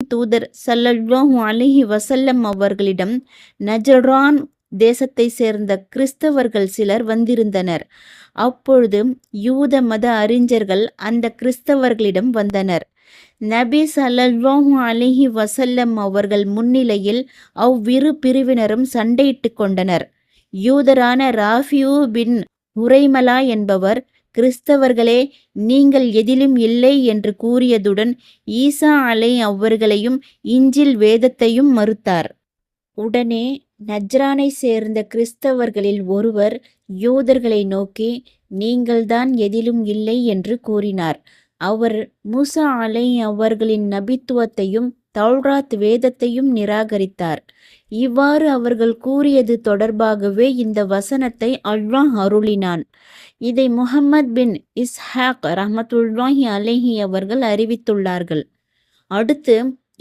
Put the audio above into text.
தூதர் ஸல்லல்லாஹு அலைஹி வஸல்லம் அவர்களிடம் நஜ்ரான் தேசத்தை சேர்ந்த கிறிஸ்தவர்கள் சிலர் வந்திருந்தனர். அப்பொழுது யூத மத அறிஞர்கள் அந்த கிறிஸ்தவர்களிடம் வந்தனர். நபி ஸல்லல்லாஹு அலைஹி வஸல்லம் அவர்கள் முன்னிலையில் அவ்விரு பிரிவினரும் சண்டையிட்டு கொண்டனர். யூதரான ராஃபியூ பின் உரைமலா என்பவர், கிறிஸ்தவர்களே, நீங்கள் எதிலும் இல்லை என்று கூறியதுடன் ஈசா அவர்களையும் இஞ்சில் வேதத்தையும் மறுத்தார். உடனே நஜ்ரானை சேர்ந்த கிறிஸ்தவர்களில் ஒருவர் யூதர்களை நோக்கி, நீங்கள்தான் எதிலும் இல்லை என்று கூறினார். அவர் மூசா அவர்களின் நபித்துவத்தையும் தௌராத் வேதத்தையும் நிராகரித்தார். இவ்வாறு அவர்கள் கூறியது தொடர்பாகவே இந்த வசனத்தை அல்லாஹ் அருளினான். இதை முஹம்மத் பின் இஸ்ஹாக் ரஹ்மத்துல்லாஹி அலைஹி அவர்கள் அறிவித்துள்ளார்கள். அடுத்து